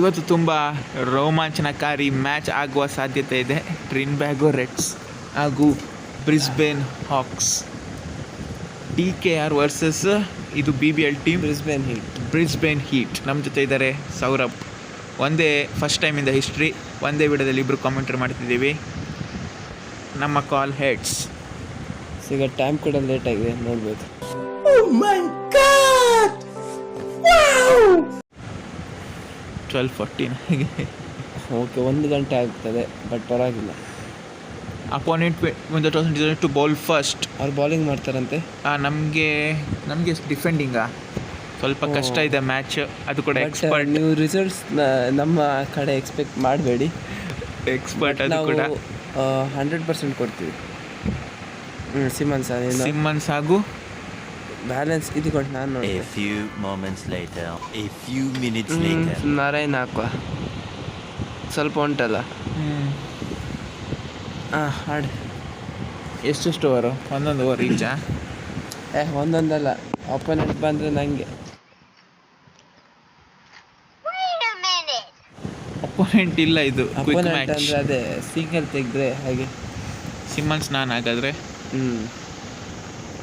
ಇವತ್ತು ತುಂಬ ರೋಮಾಂಚನಕಾರಿ ಮ್ಯಾಚ್ ಆಗುವ ಸಾಧ್ಯತೆ ಇದೆ. ಟ್ರಿನ್ಬ್ಯಾಗೊ ರೆಡ್ಸ್ ಹಾಗೂ ಬ್ರಿಸ್ಬೇನ್ ಹಾಕ್ಸ್. TKR ವರ್ಸಸ್ ಇದು BBL ಟೀಮ್ ಬ್ರಿಸ್ಬೇನ್ ಹೀಟ್. ನಮ್ಮ ಜೊತೆ ಇದ್ದಾರೆ ಸೌರಭ್. ಒಂದೇ first time in the history ಒಂದೇ ವಿಡಿಯೋದಲ್ಲಿ ಇಬ್ಬರು ಕಾಮೆಂಟ್ರಿ ಮಾಡ್ತಿದ್ದೀವಿ. ನಮ್ಮ ಕಾಲ್ ಹೆಡ್ಸ್. ಈಗ ಟೈಮ್ ಕೂಡ ಲೇಟ್ ಆಗಿದೆ, ನೋಡ್ಬೋದು. 12:14 ಓಕೆ, 1 ಗಂಟೆ ಆಗ್ತದೆ, ಬಟ್ ಪರವಾಗಿಲ್ಲ. Opponent to bowl first. ಅವ್ರು ಬೌಲಿಂಗ್ ಮಾಡ್ತಾರಂತೆ. ನಮಗೆ ಡಿಫೆಂಡಿಂಗಾ ಸ್ವಲ್ಪ ಕಷ್ಟ ಇದೆ ಮ್ಯಾಚ್. ಅದು ಕೂಡ ಎಕ್ಸ್ಪರ್ಟ್. ನೀವು ರಿಸಲ್ಟ್ಸ್ ನಮ್ಮ ಕಡೆ ಎಕ್ಸ್ಪೆಕ್ಟ್ ಮಾಡಬೇಡಿ. ಎಕ್ಸ್ಪರ್ಟ್ ಅದು ಕೂಡ 100% ಕೊಡ್ತೀವಿ. ಸಿಮ್ಮನ್ಸ್ ಹಾಗೂ ಬ್ಯಾಲೆನ್ಸ್ ಇದು ಕೊಟ್ಟು ನಾನು ನೋಡಿ. ನಾರಾಯಣ ಹಾಕುವ, ಸ್ವಲ್ಪ ಉಂಟಲ್ಲ. ಹಾಡು ಎಷ್ಟೆಷ್ಟು ಓವರು? ಒಂದೊಂದು ಓವರ್ ಈಚಾ? ಒಂದೊಂದಲ್ಲ, ಅಪೋನೆಂಟ್ ಬಂದರೆ ನನಗೆ. ಅಪೋನೆಂಟ್ ಇಲ್ಲ, ಇದು ಕ್ವಿಕ್ ಮ್ಯಾಚ್. ಅಂದರೆ ಅದೇ ಸಿಂಗಲ್ ತೆಗೆದ್ರೆ ಹಾಗೆ. ಸಿಮ್ಮನ್ಸ್ ನಾನು ಹಾಗಾದರೆ.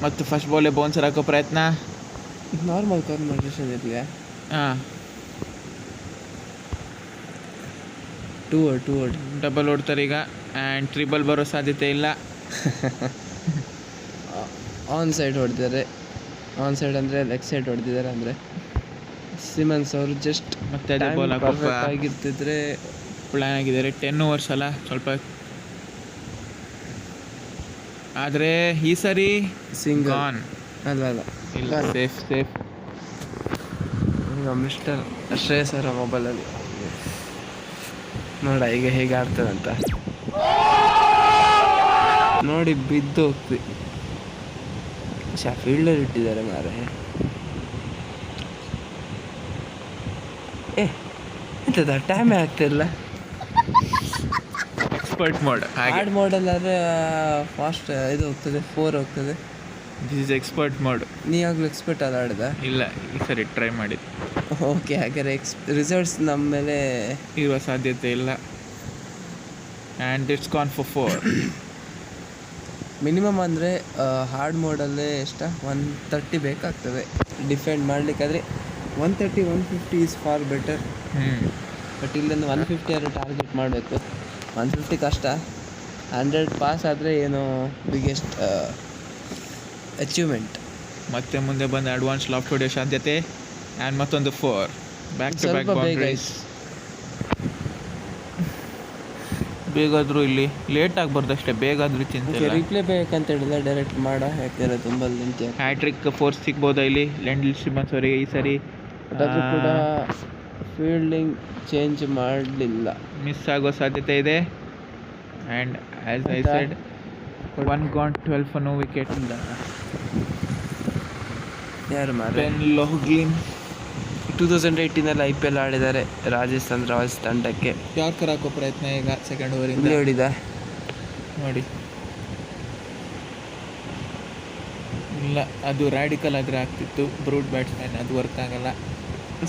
ಮತ್ತು ಫಸ್ಟ್ ಬಾಲೇ ಬೌನ್ಸರ್ ಹಾಕೋ ಪ್ರಯತ್ನ. ನಾರ್ಮಲ್ ಕಾನ್ವರ್ಸೇಷನ್ ಇದೆಯಾ? ಹಾಂ, 2 ಓವರ್ ಡಬಲ್ ಹೊಡ್ತಾರೆ ಈಗ. ಆ್ಯಂಡ್ ಟ್ರಿಬಲ್ ಬರೋ ಸಾಧ್ಯತೆ ಇಲ್ಲ. ಆನ್ ಸೈಡ್ ಹೊಡೆದಿದ್ದಾರೆ. ಆನ್ ಸೈಡ್ ಅಂದರೆ ಲೆಗ್ ಸೈಡ್ ಹೊಡೆದಿದ್ದಾರೆ. ಅಂದರೆ ಸಿಮನ್ಸ್ ಅವರು ಜಸ್ಟ್ ಮತ್ತೆ ಅದೇ ಬಾಲ್ ಆಗಿರ್ತಿದ್ರೆ ಪ್ಲ್ಯಾನ್ ಆಗಿದ್ದಾರೆ. 10 ಓವರ್ಸ್ ಅಲ್ಲ, ಸ್ವಲ್ಪ. ಆದರೆ ಈ ಸರಿ ಸಿಂಗಲ್ ಅಲ್ಲ ಇಲ್ಲ, ಸೇಫ್. ಈಗ ಮಿಸ್ಟರ್ ಶ್ರೇಯಸ್ ಅವರ ಮೊಬೈಲಲ್ಲಿ ನೋಡ ಈಗ ಹೇಗೆ ಆಡ್ತದಂತ ನೋಡಿ. ಬಿದ್ದು ಹೋಗ್ತಿ. ಫೀಲ್ಡರ್ ಇಟ್ಟಿದ್ದಾರೆ ಮಾರೆ. ಎಂತದ ಟೈಮೇ ಆಗ್ತಿಲ್ಲ. Expert mode. ಹಾರ್ಡ್ ಮೋಡಲ್ಲಾದರೆ ಫಾಸ್ಟ್ ಇದು ಹೋಗ್ತದೆ, 4 ಹೋಗ್ತದೆ. This is expert mode. ನೀವಾಗಲೂ ಎಕ್ಸ್ಪರ್ಟ್ ಅಲ್ಲ ಆಡಿದ? ಇಲ್ಲ, ಈ ಸರಿ ಟ್ರೈ ಮಾಡಿದ್ದು. ಓಕೆ, ಹಾಗಾದ್ರೆ ರಿಸಲ್ಟ್ಸ್ ನಮ್ಮ ಮೇಲೆ ಇರುವ ಸಾಧ್ಯತೆ ಇಲ್ಲ. And it's gone for 4. Minimum ಅಂದರೆ ಹಾರ್ಡ್ ಮೋಡಲ್ಲೇ 130 ಬೇಕಾಗ್ತದೆ ಡಿಫೆಂಡ್ ಮಾಡಲಿಕ್ಕಾದರೆ. 130, 150 ಈಸ್ ಫಾರ್ ಬೆಟರ್. ಬಟ್ ಇಲ್ಲಿಂದ 150 ಯಾರು ಟಾರ್ಗೆಟ್ ಮಾಡಬೇಕು. 150 ಕಷ್ಟ. 100 ಪಾಸ್ ಆದರೆ ಏನೋ ಬಿಗ್ಗೆಸ್ಟ್ ಅಚೀವ್ಮೆಂಟ್. ಮತ್ತೆ ಮುಂದೆ ಬಂದು ಅಡ್ವಾನ್ಸ್ ಲಾಫ್ಟ್ ಹೊಡೆಯೋ ಸಾಧ್ಯತೆ. ಆ್ಯಂಡ್ ಮತ್ತೊಂದು 4 ಬ್ಯಾಕ್ ಟು ಬ್ಯಾಕ್ ಬೌಂಡ್ರೀಸ್. ಬೇಗಾದರೂ ಇಲ್ಲಿ ಲೇಟ್ ಆಗಬಾರ್ದು ಅಷ್ಟೇ, ಬೇಗಾದರೂ ಚಿಂತೆ. ರಿಪ್ಲೇ ಬೇಕಂತ ಹೇಳಿಲ್ಲ, ಡೈರೆಕ್ಟ್ ಮಾಡ. ಯಾಕೆಂದರೆ ತುಂಬ ಲೆಂತಿ. ಹ್ಯಾಟ್ರಿಕ್ ಫೋರ್ಸ್ ಸಿಗ್ಬೋದಾ ಇಲ್ಲಿ ಲೆಂಡಲ್ ಸಿಮ್ಮನ್ಸ್ ಅವರಿಗೆ ಈ ಸರಿ? ಅದು ಕೂಡ ಫೀಲ್ಡಿಂಗ್ ಚೇಂಜ್ ಮಾಡಲಿಲ್ಲ, ಮಿಸ್ ಆಗೋ ಸಾಧ್ಯತೆ ಇದೆ. And as I said 1 gone, 12 for no wicket. ಯಾರು ಮಾರ? ಬೆನ್ ಲೋಹ್ಗ್ಲಿನ್ 2018 IPL ಆಡಿದ್ದಾರೆ ರಾಜಸ್ಥಾನ್ ರಾಯಲ್ಸ್ ತಂಡಕ್ಕೆ. ಯಾರ್ಕರ್ ಹಾಕೋ ಪ್ರಯತ್ನ ಈಗ ಸೆಕೆಂಡ್ ಓವರಿಂದ ಹೊಡಿದ ನೋಡಿ. ಇಲ್ಲ, ಅದು ರ್ಯಾಡಿಕಲ್ ಆದರೆ ಆಗ್ತಿತ್ತು. ಬ್ರೂಟ್ ಬ್ಯಾಟ್ಸ್ಮನ್, ಅದು ವರ್ಕ್ ಆಗಲ್ಲ.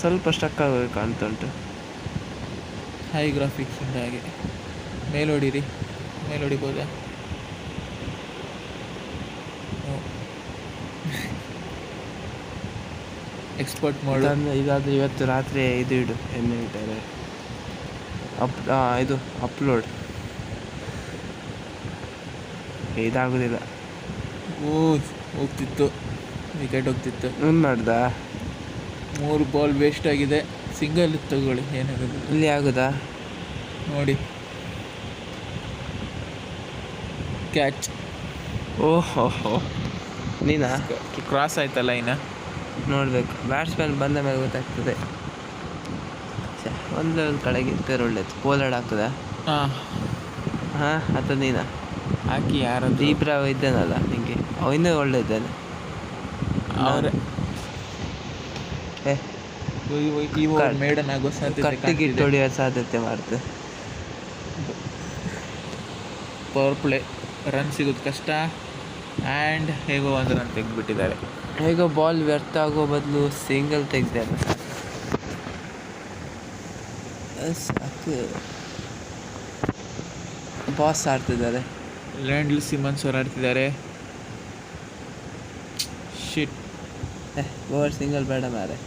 ಸ್ವಲ್ಪ ಸ್ಟಕ್ ಆಗಬೇಕು ಅಂತ ಉಂಟು. ಹೈ ಗ್ರಾಫಿಕ್ಸಿಂದ ಹಾಗೆ. ಮೇಲೊಡಿರಿ, ಮೇಲೊಡಿಬೋದಾ? Expert mode. ಇದಾದರೆ ಇವತ್ತು ರಾತ್ರಿ ಇದು ಇಡು, ಏನು ಹೇಳ್ತಾರೆ, ಇದು ಅಪ್ಲೋಡ್. ಇದಾಗೋದಿಲ್ಲ. ಹೋಗ್ತಿತ್ತು, ವಿಕೆಟ್ ಹೋಗ್ತಿತ್ತು. ಏನು ಮಾಡ್ದ? 3 ಬಾಲ್ ವೇಸ್ಟ್ ಆಗಿದೆ. ಸಿಂಗಲ್ ತಗೊಳ್ಳಿ, ಏನಾಗೋದಿಲ್ಲ. ಇಲ್ಲಿ ಆಗೋದಾ ನೋಡಿ. ಕ್ಯಾಚ್. ಓಹೋ, ನೀನಾ? ಕ್ರಾಸ್ ಆಯ್ತಲ್ಲ ಇನ್ನು. ನೋಡಬೇಕು, ಬ್ಯಾಟ್ಸ್ಮನ್ ಬಂದ ಮೇಲೆ ಗೊತ್ತಾಗ್ತದೆ. ಒಂದು ಕಡೆಗೆ ಇರ್ತಾರೆ ಒಳ್ಳೇದು. ಪೋಲಾಡ್ ಆಗ್ತದ? ಹಾಂ, ಅಥವಾ ನೀನಾ ಹಾಕಿ? ಯಾರು? ದೀಪ್ರಾ ಇದ್ದಾನಲ್ಲ ನಿಂಗೆ, ಅವನೇ ಒಳ್ಳೆ ಇದ್ದಾನೆ. ಅವರೇ ಮೇಡನ್ ಆಗೋ ಸಾಧ್ಯತೆ, ಕಟ್ಟಿಗೆ ಇಟ್ಟು ಹೊಡೆಯೋ ಸಾಧ್ಯತೆ ಮಾಡ್ತದೆ. ಪವರ್ ಪ್ಲೇ, ರನ್ ಸಿಗೋದು ಕಷ್ಟ. ಆ್ಯಂಡ್ ಹೇಗೋ ಒಂದು ರನ್ ತೆಗೆದುಬಿಟ್ಟಿದ್ದಾರೆ. ಹೇಗೋ ಬಾಲ್ ವ್ಯರ್ಥ ಆಗೋ ಬದಲು ಸಿಂಗಲ್ ತೆಗೆದಿದ್ದಾರೆ. ಸಾಕು. ಬಾಸ್ ಆಡ್ತಿದ್ದಾರೆ. ಲ್ಯಾಂಡ್ಲ್ ಸಿಮನ್ಸ್ ಅವ್ರು ಆಡ್ತಿದ್ದಾರೆ. ಶಿಟ್, ಓವರ್ ಸಿಂಗಲ್ ಬೇಡ ಮಾರೆ.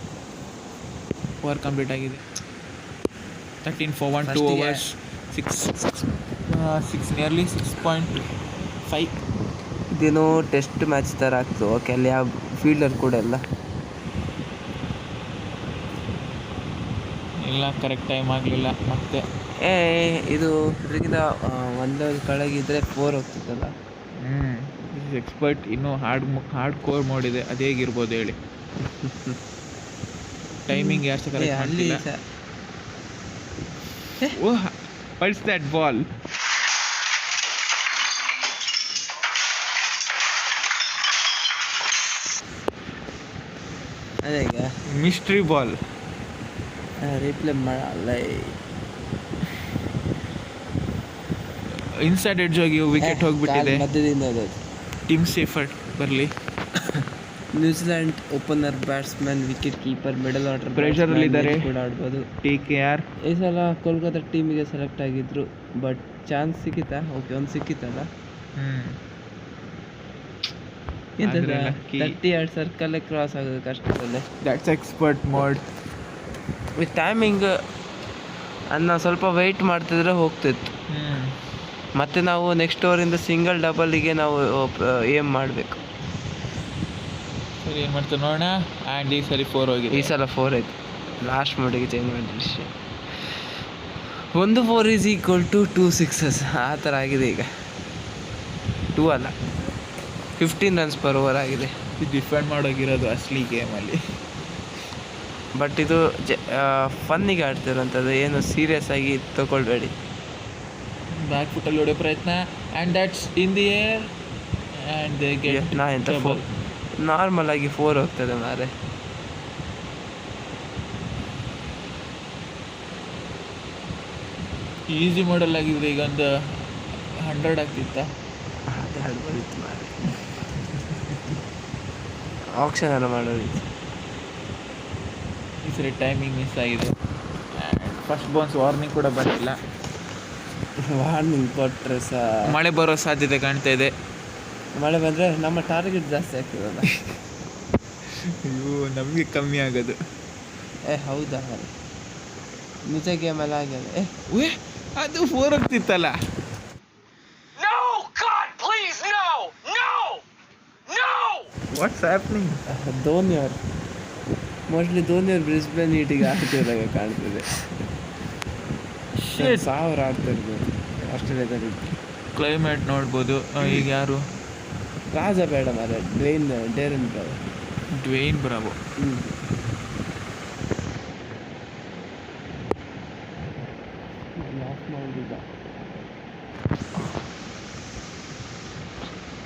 ಓವರ್ ಕಂಪ್ಲೀಟ್ ಆಗಿದೆ. 13 for 1, 2 First ಗೆ overs, 6 ನಿಯರ್ಲಿ 6.5. ಇದೇನೋ ಟೆಸ್ಟ್ ಮ್ಯಾಚ್ ಥರ ಆಗ್ತು. ಓಕೆ, ಅಲ್ಲಿ ಯಾವ ಫೀಲ್ಡರ್ ಕೂಡ ಇಲ್ಲ. ಇಲ್ಲ, ಕರೆಕ್ಟ್ ಟೈಮ್ ಆಗಲಿಲ್ಲ ಮತ್ತೆ. ಇದು ಇದಕ್ಕಿಂತ ಒಂದು ಕೆಳಗಿದ್ರೆ 4 ಹೋಗ್ತಿತ್ತಲ್ಲ. ಎಕ್ಸ್ಪರ್ಟ್ ಇನ್ನೂ ಹಾರ್ಡ್ ಕೋರ್ ಮೋಡಿದೆ, ಅದು ಹೇಗಿರ್ಬೋದು ಹೇಳಿ. ಟೈಮಿಂಗ್ ಯಾರು ಕರೆಕ್ಟ್ ಅಲ್ಲಿ ಮಾಡಲಿಲ್ಲ. ಓಹ್, ವಾಟ್ಸ್ ದಟ್ ಬಾಲ್? ಅದೇ ಈಗ ಮಿಸ್ಟ್ರಿ ಬಾಲ್. ರೀಪ್ಲೇ ಮಾಡಲ್ಲ. ಇನ್ಸೈಡ್ ಎಡ್ಜ್ ಹೋಗಿ ವಿಕೆಟ್ ಹೋಗ್ಬಿಟ್ಟಿದೆ. ಮಧ್ಯದಿಂದ ಅದು ಟಿಮ್ ಸೇಫರ್ಡ್ ಬರಲಿ. New Zealand opener, batsman, wicket keeper, middle order Pressure ಅಲ್ಲಿ ಇದ್ದಾರೆ. ಕೂಡ ಆಡ್ಬೋದು. TKR ಈ ಸಲ ಕೋಲ್ಕತ್ತಾ ಟೀಮಿಗೆ ಸೆಲೆಕ್ಟ್ ಆಗಿದ್ರು, ಬಟ್ ಚಾನ್ಸ್ ಸಿಕ್ಕಿತಾ? ಓಕೆ, ಒಂದು ಸಿಕ್ಕಿತ್ತಲ್ಲ. ಎಂತದ ಆದ್ರೆ lucky. 32 ಸರ್ಕಲ್ಲೇ ಕ್ರಾಸ್ ಆಗೋದು ಕಷ್ಟದಲ್ಲೇ. That's expert mode. With timing ಅನ್ನ ಸ್ವಲ್ಪ ವೆಯ್ಟ್ ಮಾಡ್ತಿದ್ರೆ ಹೋಗ್ತಿತ್ತು. ಮತ್ತು ನಾವು ನೆಕ್ಸ್ಟ್ ಓವರಿಂದ ಸಿಂಗಲ್ ಡಬಲಿಗೆ ನಾವು ಏಮ್ ಮಾಡಬೇಕು. ಸರಿ, ಏನು ಮಾಡ್ತೀವಿ ನೋಡೋಣ. ಆ್ಯಂಡ್ ಈ ಸರಿ 4 ಹೋಗಿದೆ. ಈ ಸಲ 4 ಆಯಿತು. ಲಾಸ್ಟ್ ಮೋಡಿಗೆ ಚೇಂಜ್ ಮಾಡಿದ್ರೆ ಒಂದು 4 ಈಸ್ ಈಕ್ವಲ್ ಟು 2 6 ಆ ಥರ ಆಗಿದೆ ಈಗ. 2 ಅಲ್ಲ, 15 runs per over ಆಗಿದೆ. ಡಿಫೆಂಡ್ ಮಾಡೋಗಿರೋದು ಅಸಲಿ ಗೇಮಲ್ಲಿ. ಬಟ್ ಇದು ಫನ್ನಿಗೆ ಆಡ್ತಿರೋಂಥದ್ದು, ಏನು ಸೀರಿಯಸ್ ಆಗಿ ತಗೊಳ್ಬೇಡಿ. ಬ್ಯಾಕ್ ಫುಟ್ಟಲ್ಲಿ ಹೊಡೆಯೋ ಪ್ರಯತ್ನ, and that's in the air, and they get ಎಂತ ನಾರ್ಮಲ್ ಆಗಿ 4 ಹೋಗ್ತದೆ ಮಾರೆ. ಈಸಿ ಮಾಡಲ್ ಆಗಿದ್ರೆ ಈಗ ಒಂದು 100 ಆಗ್ತಿತ್ತ. ಅದೇ ಆಡ್ಬೋದಿತ್ತು ಮಾರೆ. ಆಕ್ಷನ್ ಎಲ್ಲ ಮಾಡೋದಿತ್ತು. ಈ ಸರಿ ಟೈಮಿಂಗ್ ಮಿಸ್ ಆಗಿದೆ. ಆ್ಯಂಡ್ ಫಸ್ಟ್ ಬೌನ್ಸ್ ವಾರ್ನಿಂಗ್ ಕೂಡ ಬಂದಿಲ್ಲ. ವಾರ್ನಿಂಗ್ ಕೊಟ್ಟರೆ ಸಹ ಮಳೆ ಬರೋ ಸಾಧ್ಯತೆ ಕಾಣ್ತಾ ಇದೆ. ಮಳೆ ಬಂದರೆ ನಮ್ಮ ಟಾರ್ಗೆಟ್ ಜಾಸ್ತಿ ಆಗ್ತದಲ್ಲ. ಅಯ್ಯೋ, ನಮಗೆ ಕಮ್ಮಿ ಆಗೋದು. ಹೌದಾ, ನಿಜ ಗೇಮಲ್ಲಿ ಆಗ್ಯದ. ಅದು 4 ಹೋಗ್ತಿತ್ತಲ್ಲ. What's happening? ಧೋನಿ ಅವರು ಮೋಸ್ಟ್ಲಿ ಬ್ರಿಸ್ಬೇನ್ ಹೀಟಿಗೆ ಆಡ್ತಿದ್ದಾಗ ಕಾಣ್ತಿದೆ. 1000 ಆಡ್ತಾ ಇರ್ಬೋದು ಆಸ್ಟ್ರೇಲಿಯಾದಲ್ಲಿ. ಕ್ಲೈಮೇಟ್ ನೋಡ್ಬೋದು. ಈಗ ಯಾರು? ರಾಜ ಬೇಡ ಮಾರೆ, Darren Bravo. Dwayne Bravo.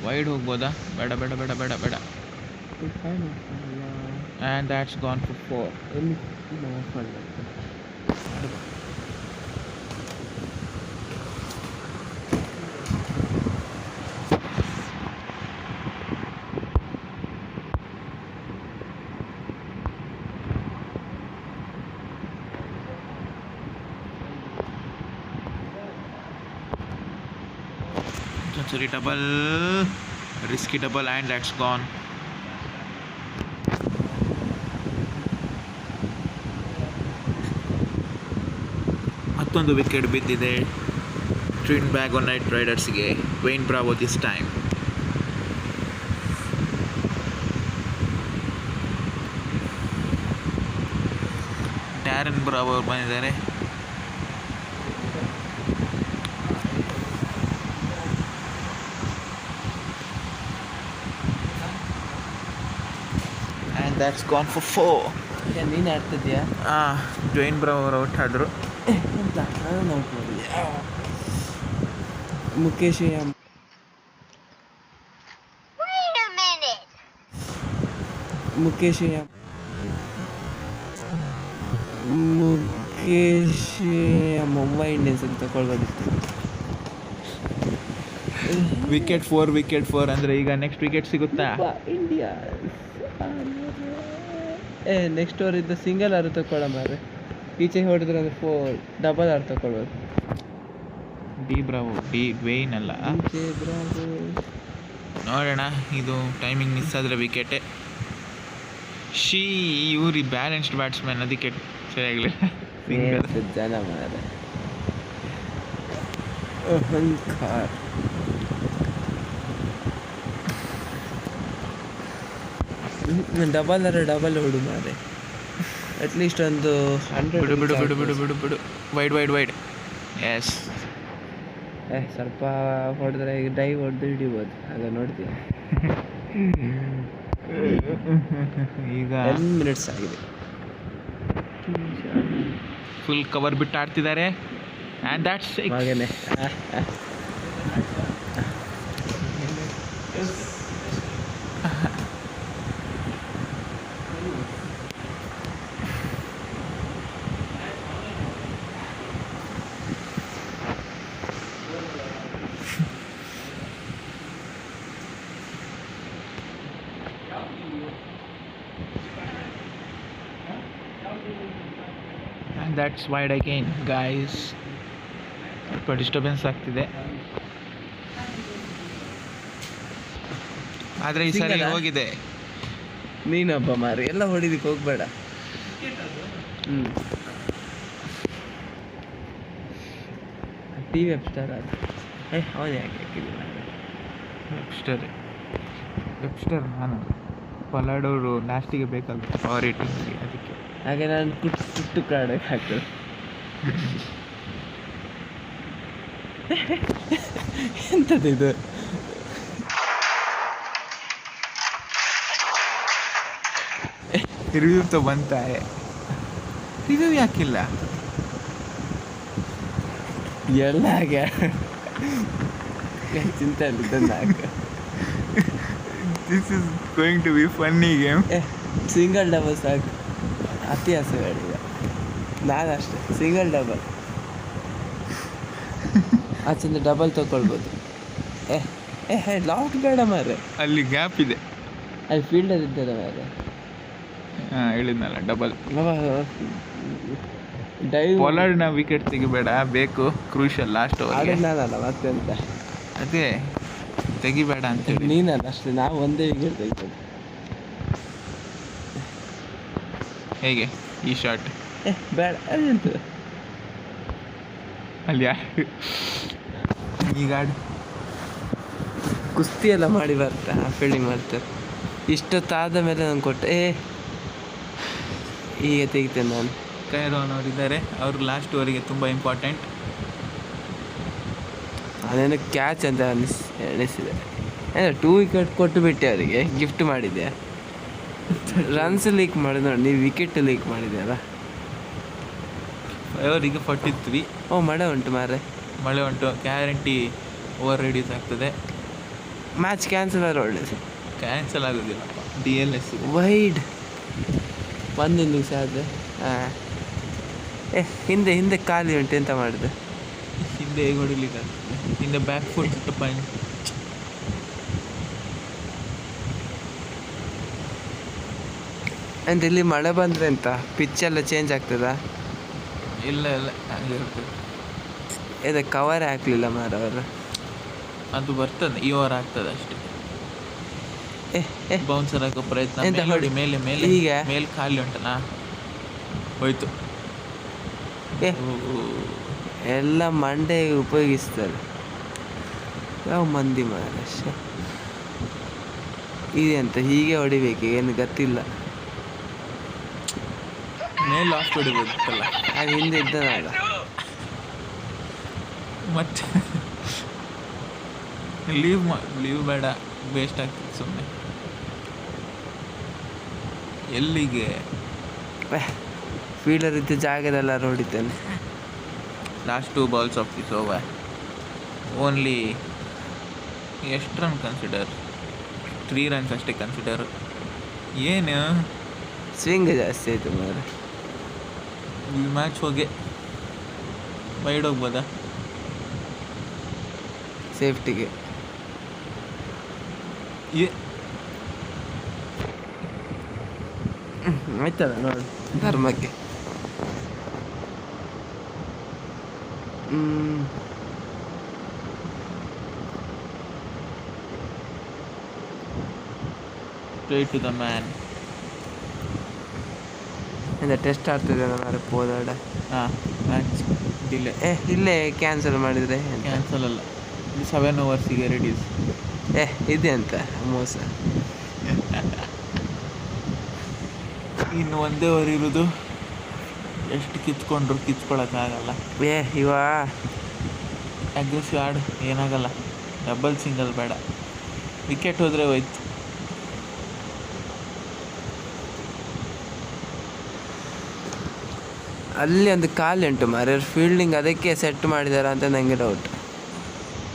Wide ಹೋಗ್ಬೋದಾ? ಬೇಡ ಬೇಡ ಬೇಡ ಬೇಡ ಬೇಡ. And that's gone for 4. Century double, risky double, and that's gone. ಮತ್ತೊಂದು ವಿಕೆಟ್ ಬಿದ್ದಿದೆ ಟ್ರಿನ್ಬ್ಯಾಗೋ ನೈಟ್ ರೈಡರ್ಸ್ಗೆ. Dwayne Bravo this time. Darren Bravo ಅವ್ರು ಬಂದಿದ್ದಾರೆ. That's gone for 4. ನೀನು ಆಡ್ತಿದ್ಯಾ? ಡ್ವೇನ್ ಬ್ರಾವೋ ಅವರು ಔಟ್ ಆದರು. ಮುಖೇಶ್ ಮುಂಬೈ ಇಂಡಿಯನ್ಸ್ ಅಂತ ತಗೊಳ್ಬೋದಿತ್ತು. ವಿಕೆಟ್ 4 ಅಂದರೆ ಈಗ ನೆಕ್ಸ್ಟ್ ವಿಕೆಟ್ ಸಿಗುತ್ತಾ? ಇಂಡಿಯಾ ನೆಕ್ಸ್ಟ್ ಓವರ್ ಇದ್ದ ಸಿಂಗಲ್ ಆರು ತಗೊಳ್ಳ ಮಾರೆ. ಈಚೆ ಹೊಡೆದ್ರೆ ಅದು ಡಬಲ್ ಆರ್ ತಗೊಳ್ಬೋದು. ಡಿ ಬ್ರಾವೋ, ಡಿ ವೇಯ್ನ್ ಅಲ್ಲ. ಈಚೆ ಬ್ರಾವೋ. ನೋಡೋಣ, ಇದು ಟೈಮಿಂಗ್ ಮಿಸ್ ಆದರೆ ವಿಕೆಟೇ. ಇವ್ರಿ ಬ್ಯಾಲೆನ್ಸ್ಡ್ ಬ್ಯಾಟ್ಸ್ಮನ್, ಅದಕ್ಕೆ ಸರಿಯಾಗಲಿಲ್ಲ. ಜನ ಮಾರ ಅಹಂಕಾರ. ಡಬಲ್ ಹೊಡು ಮಾರೆ. ಅಟ್ಲೀಸ್ಟ್ ಒಂದು 100. ಬಿಡು ಬಿಡು ಬಿಡು ಬಿಡು ಬಿಡು ಬಿಡು. Wide wide wide. ಎಸ್. ಸ್ವಲ್ಪ ಹೊಡೆದ್ರೆ ಈಗ ಡೈವ್ ಹೊಡೆದು ಹಿಡಿಬೋದು. ಆಗ ನೋಡ್ತೀವಿ. ಈಗ 10 ಮಿನಿಟ್ಸ್ ಆಗಿದೆ. ಫುಲ್ ಕವರ್ ಬಿಟ್ಟು ಆಡ್ತಿದ್ದಾರೆ. ಆ್ಯಂಡ್ ದ್ಯಾಟ್ಸ್ ಹಾಗೇನೆ. That's wide again guys. ಸ್ವಲ್ಪ ಡಿಸ್ಟರ್ಬೆನ್ಸ್ ಆಗ್ತಿದೆ, ಆದರೆ ಈ ಸರಿ ಹೋಗಿದೆ. ನೀನೊಬ್ಬ ಮಾರಿ ಎಲ್ಲ ಹೊಡಿದಕ್ಕೆ ಹೋಗ್ಬೇಡ. ವೆಬ್ಸ್ಟರ್ ಅದು. ಅವನು ಯಾಕೆ ಹಾಕಿದ್ದಿಲ್ಲ? ವೆಬ್ಸ್ಟರ್ ನಾನು ಪಲಾಡೋರು ಲಾಸ್ಟಿಗೆ ಬೇಕಾಗುತ್ತೆ ಪವರ್ ರೇಟಿಂಗ್ಗೆ, ಅದಕ್ಕೆ. ಹಾಗೆ ನಾನು ಕುಟ್ಟು ಕಾಡಕ್ಕೆ ಹಾಕ್ತೇನೆ. ಎಂಥದ್ದು ರಿವ್ಯೂ ಬಂತ? ರಿವ್ಯೂ ಯಾಕಿಲ್ಲ? ಎಲ್ಲ ಹಾಗೆ ಚಿಂತೆ ಅಲ್ಲಿದ್ದಂಗೆ. This is going to be funny game. Single double ಸಾಕು. ಅತಿಯಾಸ ಹೇಳಿದ ನಾನು ಅಷ್ಟೇ. ಸಿಂಗಲ್ ಡಬಲ್ ಆಚಿಂದ ಡಬಲ್ ತಗೊಳ್ಬೋದು. ಲಾಕ್ ಬೇಡ ಮಾರೆ, ಅಲ್ಲಿ ಗ್ಯಾಪ್ ಇದೆ. ಅಲ್ಲಿ ಫೀಲ್ಡರ್ ಇದ್ದಾರೆ ಮಾರೆ. ಹಾಂ, ಹೇಳಿದ್ನಲ್ಲ ಡಬಲ್. ಡೈವ್ ಪೊಲಾರ್ಡ್ನ ವಿಕೆಟ್ ತೆಗಿಬೇಡ, ಬೇಕು ಕ್ರೂಷಲ್ ಲಾಸ್ಟ್ ಓವರ್ಗೆ. ನಾನಲ್ಲ ಮತ್ತೆ ಅಂತ. ಅದೇ ತೆಗಿಬೇಡ ಅಂತೇಳಿ. ನೀನಲ್ಲ ಅಷ್ಟೇ, ನಾವು ಒಂದೇ ವಿಕೆಟ್ ತೆಗಿಬೋದು. ಹೇಗೆ ಈ ಶಾಟ್? ಬೇಡ ಅದಂತ ಅಲ್ಲಿ ಈಗ ಕುಸ್ತಿ ಎಲ್ಲ ಮಾಡಿ ಬರ್ತಾ ಫೀಲ್ಡಿಂಗ್ ಮಾಡ್ತಾರೆ. ಇಷ್ಟೊತ್ತಾದ ಮೇಲೆ ನಾನು ಕೊಟ್ಟೆ. ಈಗ ತೆಗಿತೇನೆ ನಾನು. ಕೈರವನವರಿದ್ದಾರೆ, ಅವರು ಲಾಸ್ಟ್ ಓವರಿಗೆ ತುಂಬ ಇಂಪಾರ್ಟೆಂಟ್. ಅದೇನು ಕ್ಯಾಚ್ ಅಂತ ಎಣಿಸಿದೆ. 2 ವಿಕೆಟ್ ಕೊಟ್ಟು ಬಿಟ್ಟೆ ಅವರಿಗೆ, ಗಿಫ್ಟ್ ಮಾಡಿದ್ದೆ. ರನ್ಸ್ ಲೀಕ್ ಮಾಡಿದೆ ನೋಡಿ, ನೀವು ವಿಕೆಟ್ ಲೀಕ್ ಮಾಡಿದ್ಯಲ್ಲ. ಅವರಿಗೆ 43. ಮಳೆ ಉಂಟು ಮಾರೆ. ಮಳೆ ಉಂಟು, ಗ್ಯಾರಂಟಿ ಓವರ್ ರೆಡ್ಯೂಸ್ ಆಗ್ತದೆ. ಮ್ಯಾಚ್ ಕ್ಯಾನ್ಸಲ್ ಆದ್ರೆ ಒಳ್ಳೇದು. ಕ್ಯಾನ್ಸಲ್ ಆಗೋದಿಲ್ಲ, DLS ವೈಡ್ 1 ಇನ್ನಿಂಗ್ಸ್ ಆದ್ರೆ. ಹಿಂದೆ ಖಾಲಿ ಉಂಟು, ಎಂತ ಮಾಡಿದೆ? ಹಿಂದೆ ಹೇಗೆ ಹೊಡಿಲಿಕ್ಕೆ ಆಗ್ತದೆ? ಹಿಂದೆ ಬ್ಯಾಕ್ ಫುಟ್ ಪಾಯಿಂಟ್. ಅಂದರೆ ಇಲ್ಲಿ ಮಳೆ ಬಂದರೆ ಅಂತ ಪಿಚ್ಚೆಲ್ಲ ಚೇಂಜ್ ಆಗ್ತದಾ? ಇಲ್ಲ ಹಂಗೆ ಇರ್ತದೆ. ಇದು ಕವರ್ ಹಾಕಲಿಲ್ಲ ಮಾರ ಅವರು. ಅದು ಬರ್ತದೆ, ಈ ಓವರ್ ಆಗ್ತದೆ ಅಷ್ಟೇ. ಬೌನ್ಸರ್ ಹಾಕೋ ಪ್ರಯತ್ನ. ಎಂತ ಹೊಡಿ ಮೇಲೆ ಈಗ ಮೇಲೆ ಖಾಲಿ ಉಂಟಲ್ಲ, ಹೋಯ್ತು. ಎಲ್ಲ ಮಂಡೆ ಉಪಯೋಗಿಸ್ತಾರೆ ಯಾವ ಮಂದಿ ಮಾರಷ್ಟೇ. ಇದೆಂತ ಹೀಗೆ ಹೊಡಿಬೇಕು, ಏನು ಗೊತ್ತಿಲ್ಲ. ಮೇಲೆ ಲಾಸ್ಟ್ ಹೊಡಿಬೋದಿತ್ತಲ್ಲ, ಅದು ಹಿಂದೆ ಇದ್ದನಲ್ಲ. ಮತ್ತೆ ಲೀವ್ ಬೇಡ, ವೇಸ್ಟ್ ಆಗ್ತದೆ ಸುಮ್ಮನೆ. ಎಲ್ಲಿಗೆ? ಫೀಲ್ಡರ್ ಇದ್ದ ಜಾಗದೆಲ್ಲ ನೋಡಿದ್ದೇನೆ. Last 2 balls of this over only ಎಷ್ಟು ರನ್ ಕನ್ಸಿಡರ್? 3 runs ಅಷ್ಟೇ ಕನ್ಸಿಡರ್. ಏನು ಸ್ವಿಂಗ್ ಜಾಸ್ತಿ ಆಯಿತು ಮಾರೆ. ಈ ಮ್ಯಾಚ್ ಹೋಗಿ ವೈಡ್ ಹೋಗ್ಬೋದಾ ಸೇಫ್ಟಿಗೆ? ಆಯ್ತಲ್ಲ ನೋಡಿ, ಧರ್ಮಕ್ಕೆ. Straight to the man. Test ಆಡ್ತಿದೆ ಮಾರೆ ಪೋದಾಡ. ಹಾಂ, ಮ್ಯಾಚ್ ಡಿಲೇ. ಇಲ್ಲೇ ಕ್ಯಾನ್ಸಲ್ ಮಾಡಿದರೆ ಕ್ಯಾನ್ಸಲ್ ಅಲ್ಲ, 7 ಓವರ್ಸಿಗೆ ರೆಡ್ಯೂಸ್. ಇದೆ ಅಂತ ಮೋಸ. ಇನ್ನು ಒಂದೇ ಓವರ್ ಇರೋದು, ಎಷ್ಟು ಕಿತ್ಕೊಂಡ್ರು ಕಿತ್ಕೊಳಕ್ಕಾಗಲ್ಲ. ಇವ ಅಗ್ರೆಸಿವ್ ಆಡು, ಏನಾಗಲ್ಲ. ಡಬಲ್ ಸಿಂಗಲ್ ಬೇಡ, ವಿಕೆಟ್ ಹೋದರೆ ಹೋಯ್ತು. ಅಲ್ಲಿ ಒಂದು ಕಾಲುಂಟು ಮಾರೆ, ಫೀಲ್ಡಿಂಗ್ ಅದಕ್ಕೆ ಸೆಟ್ ಮಾಡಿದಾರ ಅಂತ ನನಗೆ ಡೌಟ್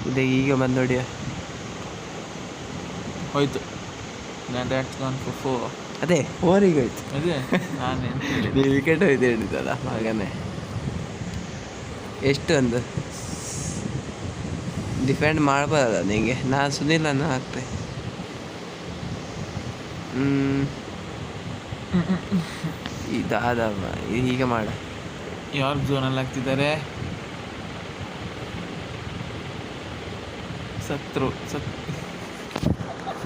ಇದೆ. ಈಗ ಬಂದು ನೋಡಿ ಹೋಯ್ತು. That's gone for 4. ಅದೇ ಓವರಿಗೆ ಹೋಯ್ತು. ಅದೇ ನಾನು ನೀವು ವಿಕೆಟ್ ಹೋಯ್ತು ಹೇಳಿದ್ದಲ್ಲ ಹಾಗೇ. ಎಷ್ಟು ಒಂದು ಡಿಫೆಂಡ್ ಮಾಡ್ಬೋದಲ್ಲ ನಿಮಗೆ. ನಾನು ಸುನಿಲನ್ನು ಹಾಕ್ತೆ. ಇದಾದಮ್ಮ ಈಗ ಮಾಡ. ಯಾರು ಝೋನಲ್ಲಿ ಹಾಕ್ತಿದ್ದಾರೆ? ಸತ್ರು.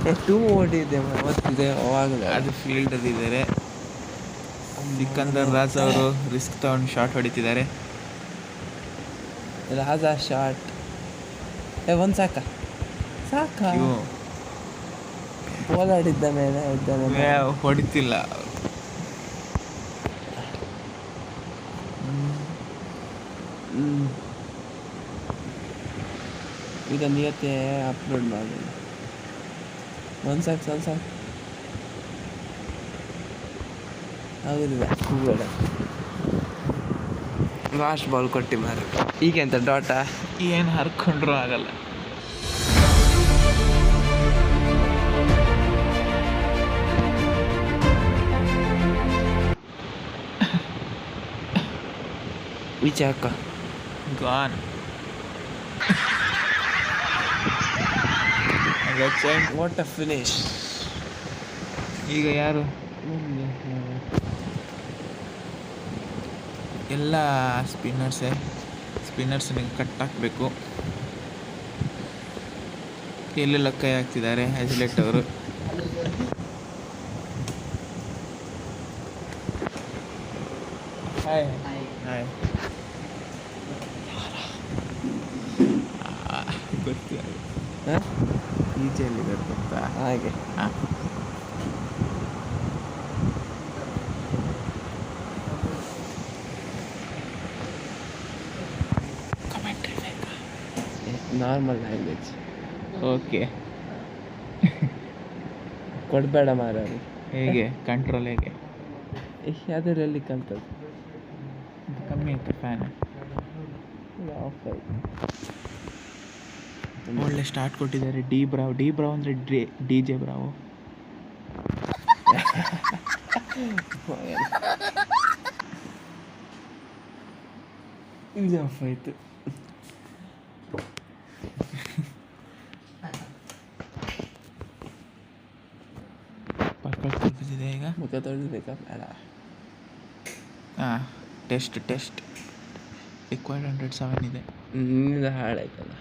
2 ಓಡಿದೆ ಅವತ್ತಿದೆ ಅವಾಗ. ಅದು ಫೀಲ್ಡಲ್ಲಿ ಇದ್ದಾರೆ. ಸಿಕಂದರ್ ರಾಜ್ ಅವರು ರಿಸ್ಕ್ ತಗೊಂಡು ಶಾಟ್ ಹೊಡಿತಿದ್ದಾರೆ. ರಾಜ ಶಾಟ್ ಒಂದು ಸಾಕ ಓಲಾಡಿದ್ದ ಮೇಲೆ ಇದ್ದಾನೆ. ಹೊಡಿತಿಲ್ಲ. ಈಗ ನಿಯತ್ತೆ ಅಪ್ಲೋಡ್ ಮಾಡಿ ಒಂದು ಸಾಕು ಆಗುದಿಲ್ಲ. ಕೂಬೇಡ, ಲಾಸ್ಟ್ ಬಾಲ್ ಕೊಟ್ಟು ಮಾರ. ಈಗ ಎಂತ ಡಾಟಾ ಏನು ಹರ್ಕೊಂಡ್ರೂ ಆಗಲ್ಲ. ವಿಚಾಕ ಗಾನ್. What a finish. ಈಗ ಯಾರು ಎಲ್ಲ ಸ್ಪಿನ್ನರ್ಸ್ನಿಗೆ ಕಟ್ ಹಾಕಬೇಕು. ಎಲ್ಲೆಲ್ಲ ಕೈ ಹಾಕ್ತಿದ್ದಾರೆ ಹ್ಯಾಜ್ಲೆಟ್ ಅವರು. ಹಾಯ್ ಗೊತ್ತಿಲ್ಲ, ಈಚೆಯಲ್ಲಿದ್ದಾರೆ ಗೊತ್ತಾ? ಹಾಗೆ ಕಮೆಂಟ್ರಿ ಬೇಕಾ? Normal language. ಓಕೆ, ಕೊಡಬೇಡ ಮಾರ. ಹೇಗೆ ಕಂಟ್ರೋಲ್ ಹೇಗೆ? ಅದರಲ್ಲಿ ಕಲ್ತದ್ದು ಕಮ್ಮಿ ಆಯ್ತು ಫ್ಯಾನ್. ಆಫ್ ಆಯ್ತು. ಒಳ್ಳೆ ಸ್ಟಾರ್ಟ್ ಕೊಟ್ಟಿದ್ದಾರೆ. ಡಿ ಬ್ರಾವ್ ಅಂದರೆ DJ ಬ್ರಾವೋ. ಇದು ಆಫ್ ಆಯ್ತು. ಪರ್ಫೆಕ್ಟ್ ಬಿದ್ದಿದೆ. ಈಗ ಮುಖ ತೊಳೆಬೇಕಾ ಬೇಡ? ಹಾಂ, ಟೆಸ್ಟ್ ರಿಕ್ವೈರ್ಡ್ 107 ಇದೆ. ನಿನ್ನಿಂದ ಹಾಳಾಯ್ತಲ್ಲ.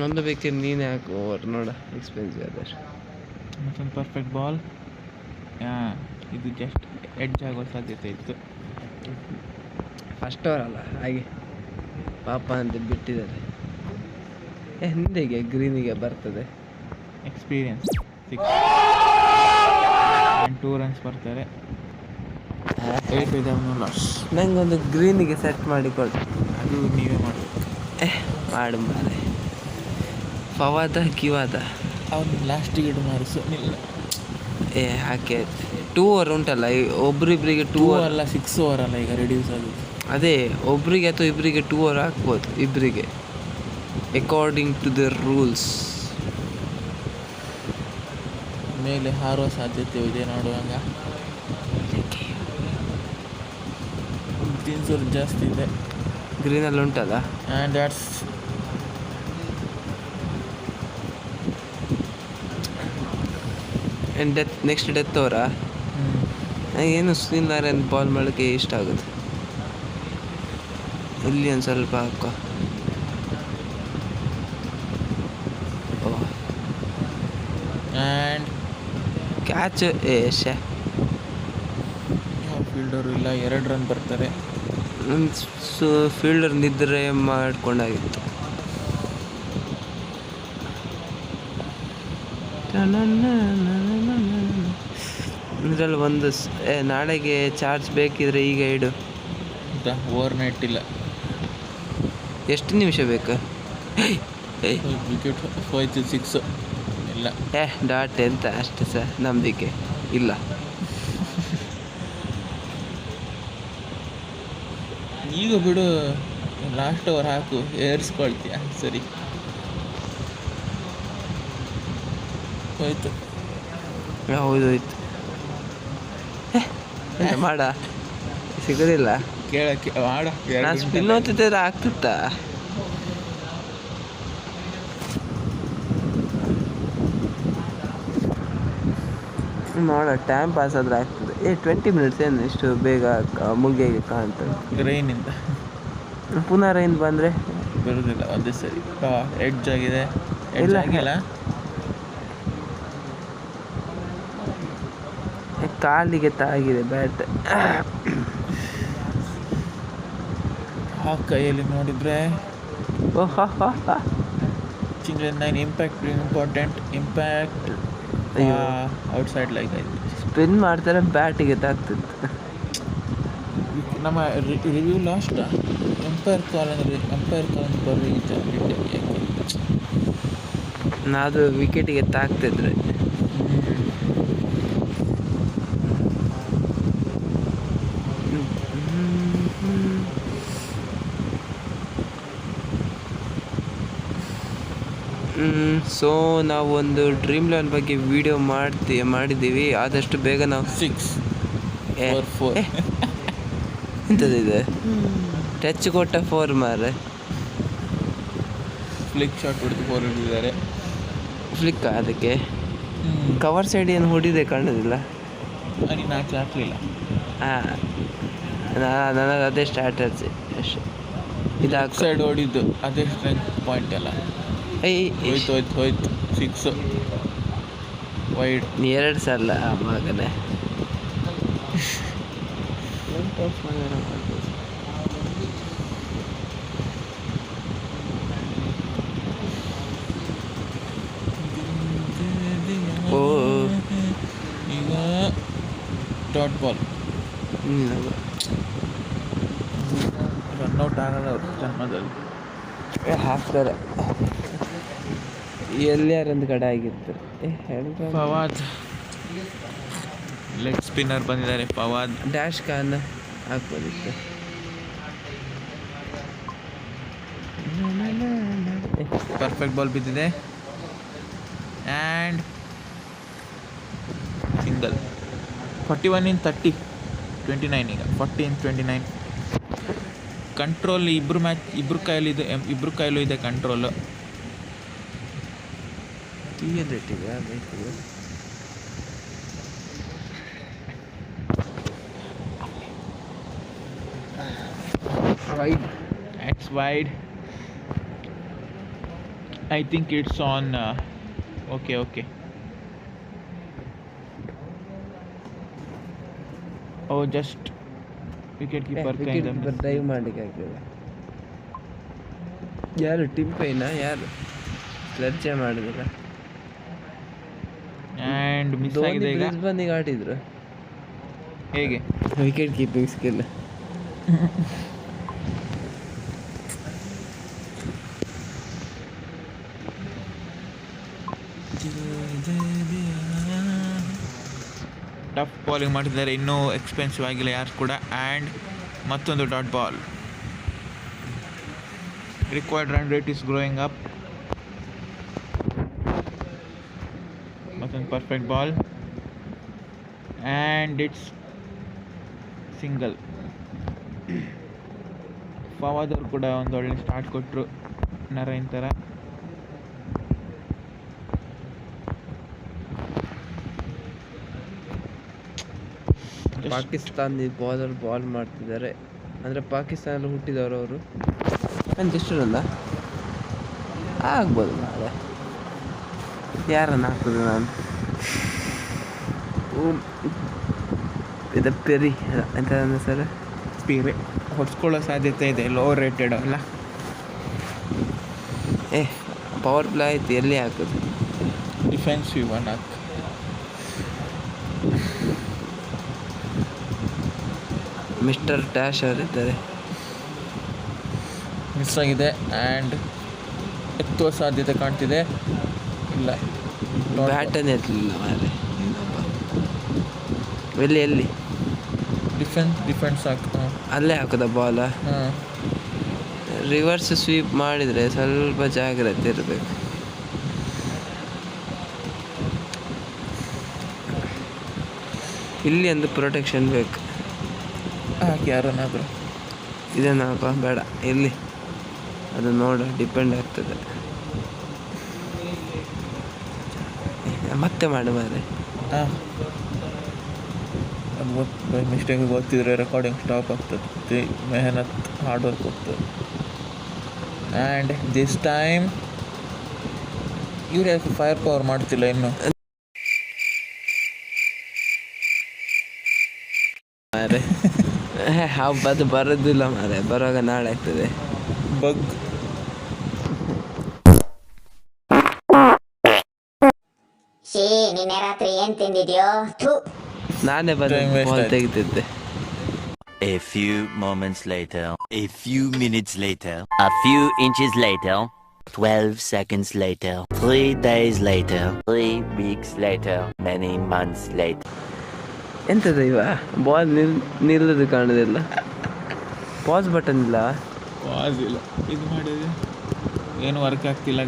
ಒಂದು ಬೇಕಿದ್ರೆ ನೀನೇ ಹಾಕು ಓವರ್ ನೋಡ, ಎಕ್ಸ್ಪೆನ್ಸಿವ್ ಆದಷ್ಟು. ಮತ್ತೊಂದು ಪರ್ಫೆಕ್ಟ್ ಬಾಲ್. ಇದು ಜಸ್ಟ್ ಎಡ್ಜ್ ಆಗೋ ಸಾಧ್ಯತೆ ಇತ್ತು. ಫಸ್ಟ್ ಓವರ್ ಅಲ್ಲ, ಹಾಗೆ ಪಾಪ ಅಂತ ಬಿಟ್ಟಿದ್ದಾರೆ. ಹಿಂದೆಗೆ ಗ್ರೀನಿಗೆ ಬರ್ತದೆ ಎಕ್ಸ್ಪೀರಿಯನ್ಸ್. 2 ರನ್ಸ್ ಬರ್ತಾರೆ. 8 ವಿದೌಟ್ ಲಾಸ್. ನಂಗೊಂದು ಗ್ರೀನಿಗೆ ಸೆಟ್ ಮಾಡಿ ಕೊಡು. ಅದು ನೀವೇ ಮಾಡಬೇಕು. ಮಾಡು ಮಾರೆ. ಫವಾದ ಕಿವಾದ ಅವ್ನು ಲಾಸ್ಟಿಗೆ ಇಡು ಮಾರಿಸು. ಹಾಕಿ 2 ಓವರ್ ಉಂಟಲ್ಲ, ಒಬ್ರಿಬ್ರಿಗೆ 2 ಓವರ್ ಅಲ್ಲ, 6 ಓವರ್ ಅಲ್ಲ ಈಗ ರೆಡ್ಯೂಸ್ ಆಗುತ್ತೆ. ಅದೇ ಒಬ್ರಿಗೆ ಅಥವಾ ಇಬ್ಬರಿಗೆ 2 ಓವರ್ ಹಾಕ್ಬೋದು, ಇಬ್ಬರಿಗೆ ಅಕಾರ್ಡಿಂಗ್ ಟು ದ ರೂಲ್ಸ್. ಮೇಲೆ ಹಾರುವ ಸಾಧ್ಯತೆ ಇದೆ ನೋಡುವಾಗ. 300 ಜಾಸ್ತಿ ಇದೆ. ಗ್ರೀನಲ್ಲಿ ಉಂಟಲ್ಲ. ಆ್ಯಂಡ್ ದ್ಯಾಟ್ಸ್ ನೆಕ್ಸ್ಟ್ ಡೆತ್ ಅವರ ಏನು ಸುನಿಲ್ ನಾರಾಯಣ್ ಬಾಲ್ ಮಾಡೋಕ್ಕೆ ಇಷ್ಟ ಆಗುತ್ತೆ. ಇಲ್ಲಿ ಒಂದು ಸ್ವಲ್ಪ ಹಾಕೋ. ಆ್ಯಂಡ್ ಕ್ಯಾಚ್ ಶೇ ಯಾವ ಫೀಲ್ಡರು ಇಲ್ಲ, 2 ರನ್ ಬರ್ತಾರೆ. ಫೀಲ್ಡರ್ ನಿದ್ರೆ ಮಾಡ್ಕೊಂಡಾಗಿತ್ತು. ಇದರಲ್ಲಿ ಒಂದು ನಾಳೆಗೆ ಚಾರ್ಜ್ ಬೇಕಿದ್ರೆ ಈಗ ಇಡು. ಓವರ್ ನೈಟ್ ಇಲ್ಲ. ಎಷ್ಟು ನಿಮಿಷ ಬೇಕು? ವಿಕೆಟ್ ಹೋಯ್ತು 6 ಇಲ್ಲ. ಡಾಟ್ ಎಂತ ಅಷ್ಟೇ ಸರ್, ನಂಬಿಕೆ ಇಲ್ಲ. ಈಗ ಬಿಡು, ಲಾಸ್ಟ್ ಓವರ್ ಹಾಕು, ಏರ್ಸ್ಕೊಳ್ತೀಯ. ಸರಿ ಹೋಯ್ತು. ಹೌದು ಹೋಯ್ತು. ಎಂತ ಮಾಡ ಸಿಗೋದಿಲ್ಲ. ಕೇಳಕ್ಕೆ ಮಾಡ. ನಾನು ಸ್ಪಿನ್ ಓದ್ತಿದ್ದರೆ ಆಗ್ತಿತ್ತ? ನೋಡ ಟೈಮ್ ಪಾಸ್ ಆದ್ರೆ ಆಗ್ತದೆ. 20 ಮಿನಿಟ್ಸ್ ಏನು ಇಷ್ಟು ಬೇಗ ಮುಗಿಯಾಗಿ ಕಾಣ್ತದೆ. ರೈನಿಂದ ಪುನಃ ರೈನ್ ಬಂದರೆ ಬರೋದಿಲ್ಲ. ಒಂದೇ ಸರಿ ಎಡ್ಜ್ ಆಗಿದೆ. ಇಲ್ಲ. ಆಗಿಲ್ಲ, ಕಾಲಿಗೆ ತಾಗಿದೆ ಬ್ಯಾಟ್. ಆ ಕೈಯಲ್ಲಿ ನೋಡಿದರೆ ಓಹೋ ಚಿಂಗ್ಲೆನ್ 9 impact important. Impact outside like ಆಯಿತು. ಸ್ಪಿನ್ ಮಾಡ್ತಾರೆ, ಬ್ಯಾಟಿಗೆ ತಾಗ್ತಿತ್ತು. ನಮ್ಮ ರಿವ್ಯೂ ಲಾಸ್ಟ್ ಎಂಪೈರ್ ಕಾಲಲ್ಲಿ ಬರೀ ಅದು ವಿಕೆಟಿಗೆ ತಾಗ್ತಿದ್ರೆ. ಸೊ ನಾವೊಂದು ಡ್ರೀಮ್11 ಬಗ್ಗೆ ವಿಡಿಯೋ ಮಾಡಿದ್ದೀವಿ. ಆದಷ್ಟು ಬೇಗ ನಾವು 6 4 ಎಂಥದ್ದಿದೆ? ಟಚ್ ಕೊಟ್ಟ 4 ಮಾರೆ. ಫ್ಲಿಕ್ ಶಾಟ್ ಹೊಡೆದು 4 ಹೊಡೆದಿದ್ದಾರೆ. ಫ್ಲಿಕ್ ಅದಕ್ಕೆ ಕವರ್ ಸೈಡ್ ಏನು ಹೊಡಿದೆ ಕಾಣೋದಿಲ್ಲ. ನನಗೆ ಮ್ಯಾಚ್ ಹಾಕಲಿಲ್ಲ. ನನಗೆ ಅದೇ ಸ್ಟ್ರಾಟಜಿ ಅಷ್ಟೇ. ಇದು ಸೈಡ್ ಹೊಡಿದ್ದು ಅದೇ ಸ್ಟ್ರೆಂತ್ ಪಾಯಿಂಟ್ ಎಲ್ಲ. ಹೋಯ್ತು 6 ವೈಡ್. 2 ಸಲ ಮಗನೇ. ಈಗ ಡಾಟ್ ಬಾಲ್. ರನ್ಔಟ್ ಆಗಲ್ಲ ಅವ್ರು ಜನ್ಮದಲ್ಲಿ. ಹಾಕ್ತಾರೆ ಎಲ್ಲಾರೊಂದು ಕಡೆ ಆಗಿರ್ತಾರೆ. ಫವಾದ್ ಲೆಗ್ ಸ್ಪಿನ್ನರ್ ಬಂದಿದ್ದಾರೆ. ಫವಾದ್ ಡ್ಯಾಶ್ ಖಾನ್ ಹಾಕ್ಬೋದಿತ್ತು. ಪರ್ಫೆಕ್ಟ್ ಬಾಲ್ ಬಿದ್ದಿದೆ. And single. 41 in 30, 29. ಈಗ 40 in 29. ಕಂಟ್ರೋಲ್ ಇಬ್ಬರು ಕೈಯಲ್ಲೂ ಇದೆ control. It's wide. I think it's on. Okay. Oh, just wicket keeper dive ಮಾಡಲಿಕ್ಕೆ ಆಗ್ತದೆ. ಯಾರು ಟಿಂಪೈನ ಯಾರು ಸ್ಲೆಡ್ಜೆ ಮಾಡಿದಿಲ್ಲ. ಆ್ಯಂಡ್ ಮಿಸ್ ಆಗಿದೆ. ಈಗ ಬ್ರಿಸ್ಬೇನ್ಗೆ ಆಡಿದ್ರು ಹೇಗೆ wicket keeping skill. Tough bowling ಮಾಡ್ತಿದ್ದಾರೆ. ಇನ್ನೂ ಎಕ್ಸ್ಪೆನ್ಸಿವ್ ಆಗಿಲ್ಲ ಯಾರು ಕೂಡ. ಆ್ಯಂಡ್ ಮತ್ತೊಂದು dot ball. Required run rate is growing up. ಮತ್ತೊಂದು perfect ball and it's single. Fawad ಅವರು ಕೂಡ ಒಂದು ಒಳ್ಳೆ ಸ್ಟಾರ್ಟ್ ಕೊಟ್ಟರು ನರೈನ್ ಥರ. ಪಾಕಿಸ್ತಾನದ ಬಾಲರ್ ಬಾಲ್ ಮಾಡ್ತಿದ್ದಾರೆ. ಅಂದರೆ ಪಾಕಿಸ್ತಾನಲ್ಲಿ ಹುಟ್ಟಿದವರು ಅವರು. ಎಷ್ಟು ಆಗ್ಬೋದು ನಾಳೆ. ಯಾರನ್ನು ಹಾಕೋದು ನಾನು? ಇದು ಪೆರಿ ಎಂತ ಸರ್, ಸ್ಪೀರೆ ಹೊಡ್ಸ್ಕೊಳ್ಳೋ ಸಾಧ್ಯತೆ ಇದೆ, ಲೋ ರೇಟೆಡ್ ಅಲ್ಲ. ಪವರ್ ಪ್ಲೇ ಆಯ್ತು, ಎಲ್ಲಿ ಹಾಕೋದು? ಡಿಫೆನ್ಸಿವ್ ಒನ್ ಹಾಕಿ. ಮಿಸ್ಟರ್ ಟ್ಯಾಶ್ ಅವರಿದ್ದಾರೆ. ಮಿಸ್ ಆಗಿದೆ ಆ್ಯಂಡ್ ಎತ್ತುವ ಸಾಧ್ಯತೆ ಕಾಣ್ತಿದೆ. ಇಲ್ಲ, ಬ್ಯಾಟನೇ ಎತ್ತಲಿಲ್ಲ ಮಾರೆ. ಎಲ್ಲಿ ಡಿಫೆನ್ಸ್ ಹಾಕು. ಅಲ್ಲೇ ಹಾಕೋದ ಬಾಲ? ಹಾಂ, ರಿವರ್ಸ್ ಸ್ವೀಪ್ ಮಾಡಿದರೆ ಸ್ವಲ್ಪ ಜಾಗ್ರತೆ ಇರಬೇಕು. ಇಲ್ಲಿ ಒಂದು ಪ್ರೊಟೆಕ್ಷನ್ ಬೇಕು. ಹಾಕಿ ಯಾರನ್ನಾದರೂ. ಇದನ್ನು ಹಾಕೋ ಬೇಡ, ಇಲ್ಲಿ ಅದು ನೋಡು, ಡಿಪೆಂಡ್ ಆಗ್ತದೆ. ಮತ್ತೆ ಮಾಡು ಮಾರೆ. ಹಾಂ, ಅದು ಬೈ ಮಿಸ್ಟೇಕ್ ಗೊತ್ತಿದ್ರೆ ರೆಕಾರ್ಡಿಂಗ್ ಸ್ಟಾಪ್ ಆಗ್ತದೆ. ಮೆಹನತ್ ಹಾರ್ಡ್ ವರ್ಕ್ ಹೋಗ್ತದೆ. ಆ್ಯಂಡ್ ದಿಸ್ ಟೈಮ್ ಇವ್ರು ಯಾಕೆ ಫೈರ್ ಪವರ್ ಮಾಡ್ತಿಲ್ಲ ಇನ್ನು? ಮಾರೆ ಅದು ಬರೋದಿಲ್ಲ ಮಾರೆ, ಬರುವಾಗ ನಾಳೆ ಆಗ್ತದೆ. ಬಗ್ ನಿನ್ನೆ ರಾತ್ರಿ ಏನ್ ತಿಂದಿದ್ಯೋ? ನಾನೇ ಬಂದು ball ತೆಗಿತಿದ್ದೆ. A few moments later, a few minutes later, a few inches later, 12 seconds later, 3 days later, 3 weeks later, many months later. ಎಂತದ ಇವ ಬಾಲ್ ನಿಲ್ಲದು ಕಾಣೋದಿಲ್ಲ. ಪಾಸ್ ಬಟನ್ ಇಲ್ಲ. ಪಾಸ್ ಇಲ್ಲ, ಇದು ಮಾಡಿದೆ ಏನು ವರ್ಕ್ ಆಗ್ತಿಲ್ಲ.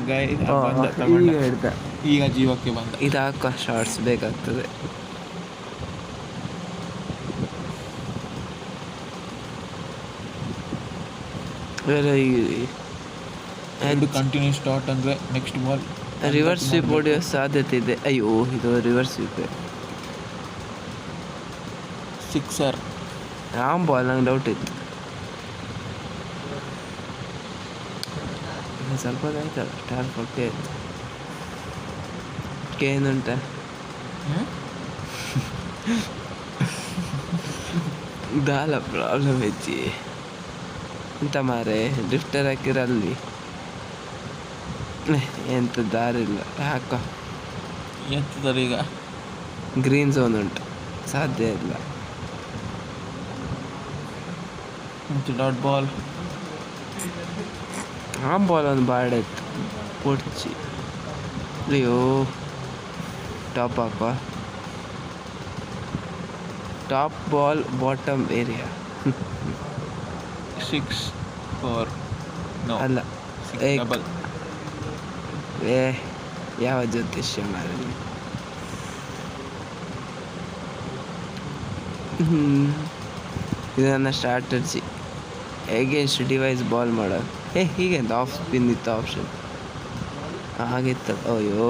ಈಗ ಹಿಡ್ದ, ಈಗ ಜೀವಕ್ಕೆ ಬಂದ. ಇದು ಹಾಕೋ, ಶಾರ್ಟ್ಸ್ ಬೇಕಾಗ್ತದೆ. ಎರಡು ಕಂಟಿನ್ಯೂ ಸ್ಟಾರ್ಟ್ ಅಂದರೆ ನೆಕ್ಸ್ಟ್ ಬಾಲ್ ರಿವರ್ಸ್ ಸ್ವೀಪ್ ಹೊಡೆಯೋ ಸಾಧ್ಯತೆ ಇದೆ. ಅಯ್ಯೋ, ಇದು ರಿವರ್ಸ್ ಸ್ವೀಪ್. ಸಿಕ್ಸರ್. ಬಾಲ್ ನಂಗೆ ಡೌಟ್ ಇತ್ತು. ಸ್ವಲ್ಪ ಆಯ್ತಲ್ಲ, ಸ್ಟಾರ್ ಕೊಟ್ಟೆ ಏನುಂಟ. ದಾಲ ಪ್ರಾಬ್ಲಮ್ ಹೆಚ್ಚಿ ಎಂತ ಮಾರೆ. ಡ್ರಿಫ್ಟರ್ ಹಾಕಿರಲ್ಲಿ ಎಂತ ದಾರಿ ಇಲ್ಲ. ಹಾಕೋ, ಎತ್ತದಾರೆ ಈಗ. ಗ್ರೀನ್ ಝೋನ್ ಉಂಟು, ಸಾಧ್ಯ ಇಲ್ಲ. Dot ball. ಬಾಲ್ ಒಂದು ಬಾಡೈತು ಪೊಡ್ಚಿ. ಅಯ್ಯೋ, ಟಾಪ್ ಹಾಕೋ. Top ball bottom area. 6 4 no ಅಲ್ಲ, ಡಬಲ್. ಯಾವ ಜ್ಯೋತಿಷ್ಯ ಮಾರಿ. ಇದು ನನ್ನ ಸ್ಟ್ರಾಟಜಿ. ಎಗೇನ್ಸ್ಟ್ ಡಿವೈಸ್ ಬಾಲ್ ಮಾಡೋದು. ಹೀಗೆ ಅಂತ ಆಫ್ ಸ್ಪಿನ್ ಇತ್ತು ಆಪ್ಷನ್, ಹಾಗಿತ್ತು. ಅಯ್ಯೋ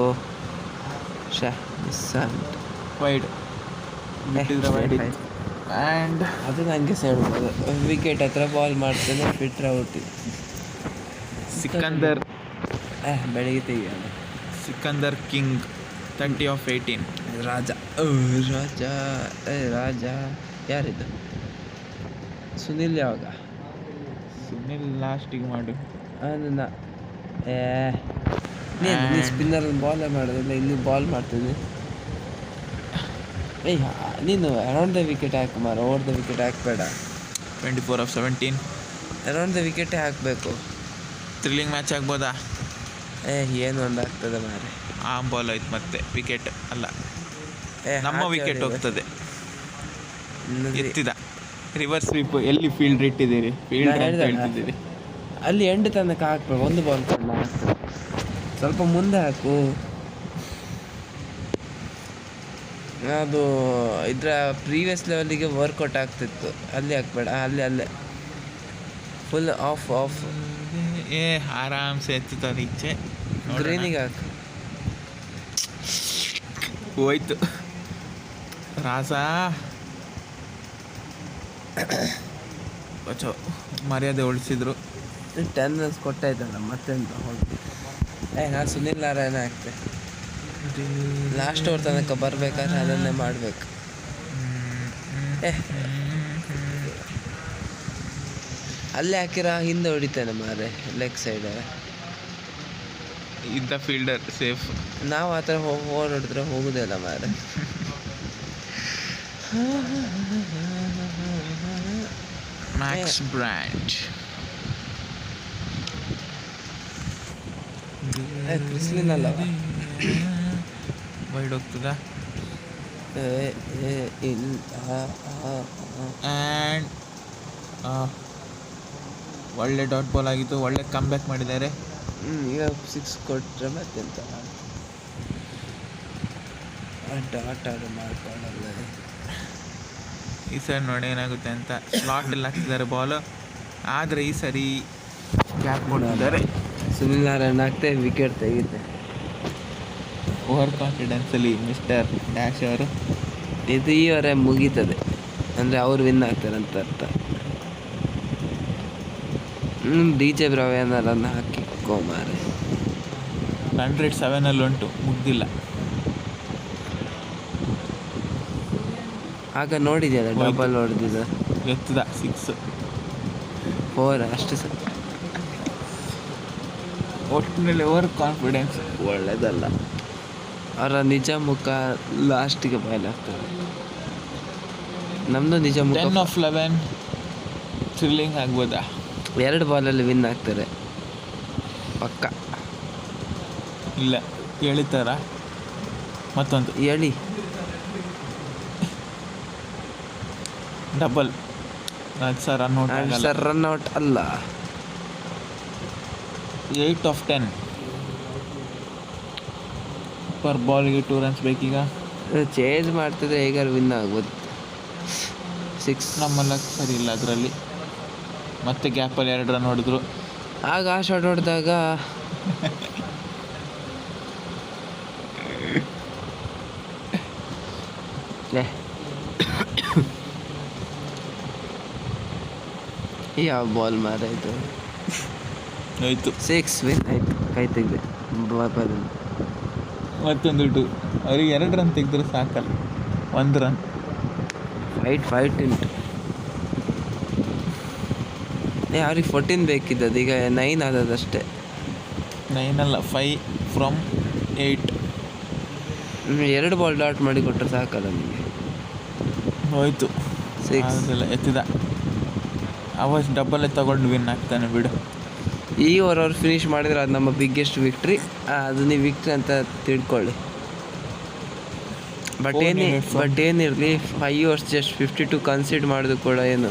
ಮಿಸ್ ಆಯ್ತು. ವೈಡ್ ಆ್ಯಂಡ್ ಅದು ನನಗೆ ಹೇಳ್ಬೋದು. ವಿಕೆಟ್ ಹತ್ರ ಬಾಲ್ ಮಾಡ್ತಾನೆ, ಬಿಟ್ರೆ ಔಟ್. ಸಿಕಂದರ್ ಬೆಳಿಗ್ಗೆ ತೆಗಿಯೋಣ. Sikandar King 30 of 18. ರಾಜ ರಾಜ ಯಾರಿದ್ದು? ಸುನಿಲ್ ಯಾವಾಗ? ಸುನಿಲ್ ಲಾಸ್ಟಿಗೆ ಮಾಡು. ನನ್ನ ನೀನು ಸ್ಪಿನ್ನರಲ್ಲಿ ಬಾಲೇ ಮಾಡೋದಿಲ್ಲ, ಇಲ್ಲಿ ಬಾಲ್ ಮಾಡ್ತೀನಿ. ನೀನು ಅರೌಂಡ್ ದ ವಿಕೆಟ್ ಹಾಕು ಮಾರ, ಓವರ್ ದ ವಿಕೆಟ್ ಹಾಕಬೇಡ. 24 of 17. ಅರೌಂಡ್ ದ ವಿಕೆಟೇ ಹಾಕಬೇಕು. ಥ್ರಿಲ್ಲಿಂಗ್ ಮ್ಯಾಚ್ ಆಗ್ಬೋದಾ? ಏನು ಒಂದು ಆಗ್ತದೆ ಮಾರೆ. ಬಾಲ್ ಆಯ್ತು, ಮತ್ತೆ ವಿಕೆಟ್ ಅಲ್ಲ, ನಮ್ಮ ವಿಕೆಟ್ ಹೋಗ್ತದೆ. ಎತ್ತಿದ ರಿವರ್ಸ್ ಸ್ವೀಪ್. ಎಲ್ಲಿ ಫೀಲ್ಡ್ ಇಟ್ಟಿದ್ದೀರಿ? ಫೀಲ್ಡ್ ಹೇಳ್ತಿದ್ದೀರಿ. ಅಲ್ಲಿ ಎಂಡ್ ತನಕ ಹಾಕ್ಬೇಕು. ಒಂದು ಬಾಲ್ ಆಗ್ತದೆ, ಸ್ವಲ್ಪ ಮುಂದೆ ಹಾಕು. ಅದು ಇದರ ಪ್ರೀವಿಯಸ್ ಲೆವೆಲಿಗೆ ವರ್ಕೌಟ್ ಆಗ್ತಿತ್ತು. ಅಲ್ಲಿ ಹಾಕ್ಬೇಡ, ಅಲ್ಲೇ ಫುಲ್ ಆಫ್. ಆರಾಮ್ಸೆ ಎತ್ತುತ್ತಾರೆ ಈಚೆ. ಗ್ರೀನಿಗೆ ಹಾಕು. ಹೋಯ್ತು ರಾಸ. ಕೊಂಚ ಮರ್ಯಾದೆ ಉಳಿಸಿದ್ರು. 10 ರನ್ಸ್ ಕೊಟ್ಟಾಯ್ತಲ್ಲ ಮತ್ತೆಂತ ಹೋಗಿ. ನಾನು ಸುನಿಲ್ ನಾರಾಯಣ ಆಗ್ತೆ ಲಾಸ್ಟ್ ಓವರ್ ತನಕ ಬರ್ಬೇಕಾದ್ರೆ ಅದನ್ನೇ ಮಾಡ್ಬೇಕು. ಅಲ್ಲೇ ಹಾಕಿರ ಹಿಂದೆ ಹೊಡಿತಾನೆ ಮಾರೆ ಲೆಗ್ ಸೈಡ್. ಇದ್ದ ಫೀಲ್ಡರ್ ಸೇಫ್. ನಾವು ಆ ಥರ ಹೊಡಿದ್ರೆ ಹೋಗೋದೇ ಇಲ್ಲ ಮಾರೆ. ಮ್ಯಾಕ್ಸ್ ಬ್ರ್ಯಾಂಡ್ ಕ್ರಿಸ್ಲಿನಲ್ಲ ವೈಡ್ ಹೋಗ್ತದ. ಆ್ಯಂಡ್ ಒಳ್ಳೆ ಡಾಟ್ ಬಾಲ್ ಆಗಿತ್ತು. ಒಳ್ಳೆ ಕಮ್ ಬ್ಯಾಕ್ ಮಾಡಿದ್ದಾರೆ. ಈಗ 6 ಕೊಟ್ಟರೆ ಮತ್ತೆಂತ ಡಾಟ್ ಆಡು ಮಾಡ್ಕೊಳ್ಳಲ್ಲ. ಈ ಸರಿ ನೋಡಿ ಏನಾಗುತ್ತೆ ಅಂತ. ಸ್ಲಾಟಲ್ಲಿ ಹಾಕ್ತಿದ್ದಾರೆ ಬಾಲ್, ಆದರೆ ಈ ಸರಿ ಕ್ಯಾಪ್ ಕೊಟ್ಟಿದ್ದಾರೆ. ಸುನಿಲ್ ನಾರಾಯಣ ಆಗ್ತೇ ವಿಕೆಟ್ ತೆಗಿದೆ. ಓವರ್ ಕಾನ್ಫಿಡೆನ್ಸಲ್ಲಿ ಮಿಸ್ಟರ್ ಡ್ಯಾಶ್ ಅವರು. ಇದು ಈವರೆ ಮುಗೀತದೆ ಅಂದರೆ ಅವ್ರು ವಿನ್ ಆಗ್ತಾರೆ ಅಂತ ಅರ್ಥ. DJ ಬ್ರಾವ್ ಏನಾರ ಹಾಕಿ ಮಾರೆ. 107 ಉಂಟು, ಮುಗ್ದಿಲ್ಲ. ಆಗ ನೋಡಿದ್ಯಲ್ಲ ಡಬಲ್ ಹೊಡೆದಿದ್ದು ಎತ್ತದ 6 4 ಅಷ್ಟು ಸಹ. ಒಟ್ಟಿನಲ್ಲಿ ಓವರ್ ಕಾನ್ಫಿಡೆನ್ಸ್ ಒಳ್ಳೇದಲ್ಲ. ಅವರ ನಿಜ ಮುಖ ಲಾಸ್ಟಿಗೆ ಬಯಲಾಗ್ತದೆ. ನಮ್ಮದು ನಿಜ ಮುಖ 10 of 11 ಥ್ರಿಲ್ಲಿಂಗ್ ಆಗ್ಬೋದಾ? 2 ಬಾಲಲ್ಲಿ ವಿನ್ ಆಗ್ತಾರೆ ಪಕ್ಕ. ಇಲ್ಲ ಹೇಳಿತಾರ ಮತ್ತೊಂದು ಹೇಳಿ ಡಬಲ್. ಸರ್ ರನ್ಔಟ್ ಆಗಲ್ಲ. ಸರ್ ರನ್ಔಟ್ ಅಲ್ಲ. 8 of 10 ಪರ್ ಬಾಲ್ಗೆ 2 runs ಬೇಕೀಗ. ಚೇಂಜ್ ಮಾಡ್ತಿದ್ರೆ ಹೇಗಾರು ವಿನ್ ಆಗ್ಬೋದು. 6 ನಮ್ಮ ಲಕ್ ಸರಿ ಇಲ್ಲ ಅದರಲ್ಲಿ. ಮತ್ತೆ ಗ್ಯಾಪಲ್ಲಿ 2 ರನ್ ಹೊಡೆದ್ರು. ಆಗ ಆ ಶಾಟ್ ಹೊಡೆದಾಗ ಯಾವ ಬಾಲ್ ಮಾರಾಯ್ತು. ಆಯಿತು 6 ವಿನ್ ಆಯ್ತು. ಕೈ ತೆಗೆದೆ ಮತ್ತೊಂದು 2. ಅವ್ರಿಗೆ 2 ರನ್ ತೆಗೆದ್ರೆ ಸಾಕಲ್ಲ, 1 ರನ್. ಫೈಟ್ ಉಂಟು. ಅವ್ರಿಗೆ 14 ಬೇಕಿದ್ದದು, ಈಗ 9 ಆದದಷ್ಟೇ. 9 ಅಲ್ಲ 5 from 8. 2 ಬಾಲ್ ಡಾಟ್ ಮಾಡಿ ಕೊಟ್ಟರೆ ಸಾಕಲ್ಲ ನಿಮಗೆ. ಹೋಯ್ತು 6 ಎತ್ತಿದ. ಅವಷ್ಟು ಡಬ್ಬಲ್ಲೇ ತಗೊಂಡು ವಿನ್ ಆಗ್ತಾನೆ ಬಿಡು. ಈ ಓವರ್ ಅವ್ರು ಫಿನಿಷ್ ಮಾಡಿದ್ರೆ ಅದು ನಮ್ಮ ಬಿಗ್ಗೆಸ್ಟ್ ವಿಕ್ಟ್ರಿ. ಅದು ನೀವು ವಿಕ್ಟ್ರಿ ಅಂತ ತಿಳ್ಕೊಳ್ಳಿ. ಬಟ್ ಏನಿರಲಿ 5 overs ಜಸ್ಟ್ 52 ಕನ್ಸಿಡ್ ಮಾಡೋದು ಕೂಡ ಏನು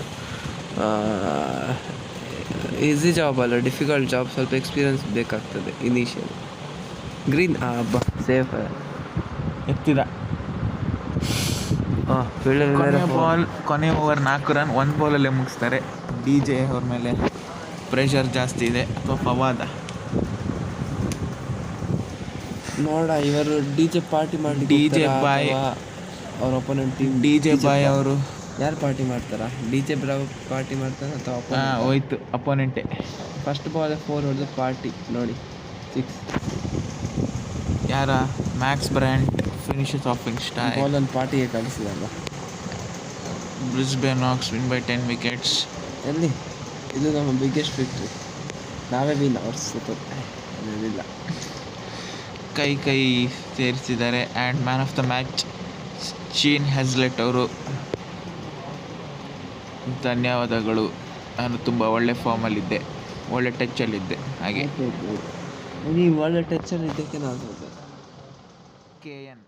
ಈಸಿ ಜಾಬ್ ಅಲ್ಲ, ಡಿಫಿಕಲ್ಟ್ ಜಾಬ್. ಸ್ವಲ್ಪ ಎಕ್ಸ್ಪೀರಿಯನ್ಸ್ ಬೇಕಾಗ್ತದೆ ಇನಿಷಿಯಲ್. ಗ್ರೀನ್ ಹಬ್ಬ ಸೇಫ್ ಎತ್ತಿದ. ಕೊನೆ ಓವರ್ 4 ರನ್ 1 ಬಾಲಲ್ಲೇ ಮುಗಿಸ್ತಾರೆ. DJ ಅವ್ರ ಮೇಲೆ ಪ್ರೆಷರ್ ಜಾಸ್ತಿ ಇದೆ ಅಥವಾ ಫವಾದ ನೋಡ. ಇವರು DJ ಪಾರ್ಟಿ ಮಾಡಿ DJ ಬಾಯ್ ಅವ್ರ ಒಪೋನೆಂಟ್ ಟೀಮ್. DJ ಬಾಯ್ ಅವರು ಯಾರು ಪಾರ್ಟಿ ಮಾಡ್ತಾರಾ? DJ ಬ್ರಾವ್ ಪಾರ್ಟಿ ಮಾಡ್ತಾರ ಅಥವಾ ಹೋಯ್ತು ಅಪೋನೆಂಟೇ. ಫಸ್ಟ್ ಬಾಲ್ 4 ಹೊಡೆದು ಪಾರ್ಟಿ ನೋಡಿ 6. ಯಾರ Max Bryant finishes off in style. ಬಾಲನ್ನು ಪಾರ್ಟಿಗೆ ಕಳಿಸಿದಲ್ಲ. Brisbane Hawks win by 10 wickets. ಎಲ್ಲಿ ಇದು ನಮ್ಮ ಬಿಗ್ಗೆಸ್ಟ್ ವಿಕ್ಟ್ರಿ. ನಾವೇ ವಿನ್ ಅವ್ರು ಸೋತಿಲ್ಲ. ಕೈ ಸೇರಿಸಿದ್ದಾರೆ. And man of the match Sheen Haslett ಅವರು. ಧನ್ಯವಾದಗಳು. ನಾನು ತುಂಬ ಒಳ್ಳೆ ಫಾರ್ಮಲ್ಲಿದ್ದೆ, ಒಳ್ಳೆ ಟಚ್ಚಲ್ಲಿದ್ದೆ. ಹಾಗೆ ನೀವು ಒಳ್ಳೆ ಟಚ್ಚಲ್ಲಿ ಇದ್ದಕ್ಕೆ ನಾನು KN